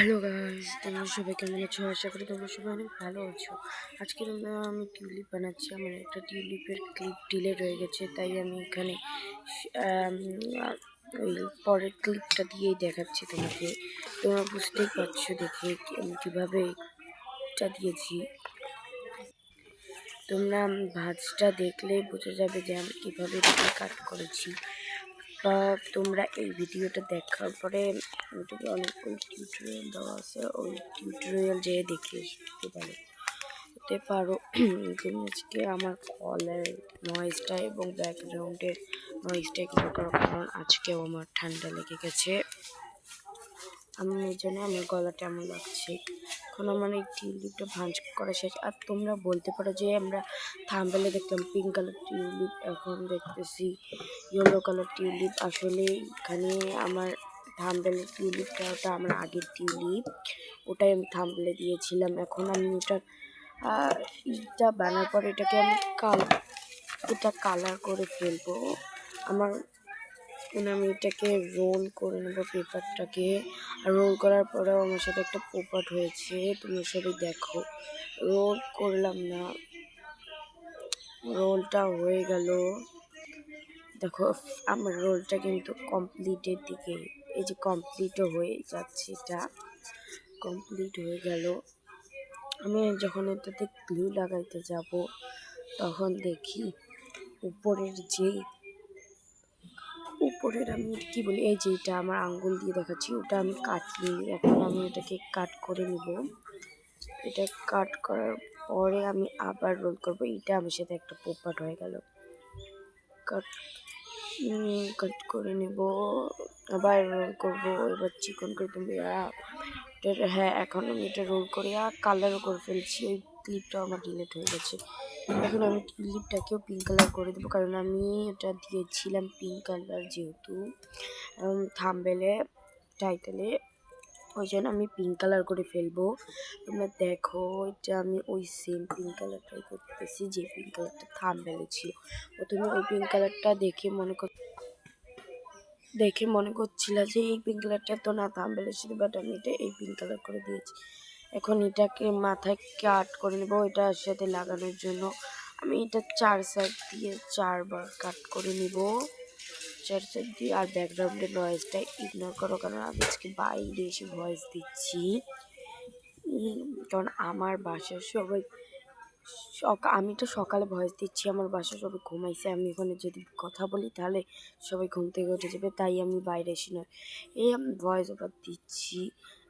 Hello guys, তোমরা সবাই কেমন আছো? আশা করি তোমরা সবাই অনেক ভালো আছো। আজকে আমি টিউলিপ বানাচ্ছি। আমার একটা টিউলিপের ক্লিপ ডিলেট হয়ে গেছে, তাই আমি এখানে আম, ওই পরের ক্লিপটা দিয়েই দেখাচ্ছি তোমাকে। তোমরা বুঝতেই পারছো দেখে আমি কীভাবে এটা দিয়েছি। তোমরা ভাঁজটা দেখলেই বোঝা যাবে যে আমি কীভাবে কাট করেছি। বা তোমরা এই ভিডিওটা দেখার পরে ইউটিউবে অনেকগুলো টিউটোরিয়াল দেওয়া আছে, ওই টিউটোরিয়াল যেয়ে দেখে শিখতে পারো। তুমি আজকে আমার কলের নয়েজটা এবং ব্যাকগ্রাউন্ডের নয়েজটা ইগনোর করো, কারণ আজকেও আমার ঠান্ডা লেগে গেছে। আমি এই জন্য আমার গলাটা এমন লাগছে। এখন আমার এই টিউলিপটা ভাঁজ করা শেষ। আর তোমরা বলতে পারো যে আমরা থাম্বনেলে দেখলাম পিঙ্ক কালার টিউলিপ, এখন দেখতেছি ইয়েলো কালার টিউলিপ। আসলে এখানে আমার থাম্বনেলের টিউলিপটা ওটা আমার আগের টিউলিপ, ওটাই আমি থাম্বনেলে দিয়েছিলাম। এখন আমি ইটা বানার পর এটাকে আমি কালার করে ফেলবো। আমি এটাকে রোল করে নেবো পেপারটাকে। আর রোল করার পরেও আমার সাথে একটা পোপট হয়েছে, তোমরা সবাই দেখো। রোল করলাম না, রোলটা হয়ে গেল। দেখো আমার রোলটা কিন্তু কমপ্লিটের দিকে, এই যে কমপ্লিটও হয়ে যাচ্ছে, এটা কমপ্লিট হয়ে গেল। আমি যখন এটাতে গ্লু লাগাইতে যাব তখন দেখি উপরের আমি কি বলি, এই যে এটা আমার আঙ্গুল দিয়ে দেখাচ্ছি, ওটা আমি কাটিনি। এখন আমি এটাকে কাট করে নিব। এটা কাট করার পরে আমি আবার রোল করব। এটা আমার সাথে একটা পোপাট হয়ে গেল। কাট করে নেব, আবার রোল করব। এবার চিকন করে তুমি হ্যাঁ, এখন আমি এটা রোল করে কালারও করে ফেলছি। ওই ক্লিপটাও আমার ডিলিট হয়ে গেছে। এখন আমি ক্লিপটাকেও পিঙ্ক কালার করে দেবো, কারণ আমি এটা দিয়েছিলাম পিঙ্ক কালার যেহেতু থাম্বনেলে টাইটেলে, ওই জন্য আমি পিঙ্ক কালার করে ফেলবো। তোমরা দেখো এটা আমি ওই সেম পিঙ্ক কালারটাই করতেছি যে পিঙ্ক কালারটা থাম্বনেলে ছিল। তুমি ওই পিঙ্ক কালারটা দেখে মনে করছিল যে এই পিঙ্ক কালারটা তো না থাম্বনেলে ছিল, বাট আমি এটা এই পিঙ্ক কালার করে দিয়েছি। এখন এটাকে মাথায় কাট করে নেবো এটার সাথে লাগানোর জন্য। আমি এটা 4 সাইড দিয়ে 4বার কাট করে নিব, 4 সাইড দিয়ে। আর ব্যাকগ্রাউন্ডের নয়েজটা ইগনোর করো, কারণ আমি আজকে বাইরে এসে ভয়েস দিচ্ছি। কারণ আমার বাসার সবাই আমি তো সকালে ভয়েস দিচ্ছি, আমার বাসায় সবাই ঘুমাইছে। আমি ওখানে যদি কথা বলি তাহলে সবাই ঘুম থেকে উঠে যাবে, তাই আমি বাইরে এসে নয় এই আমি ভয়েস ওভার দিচ্ছি।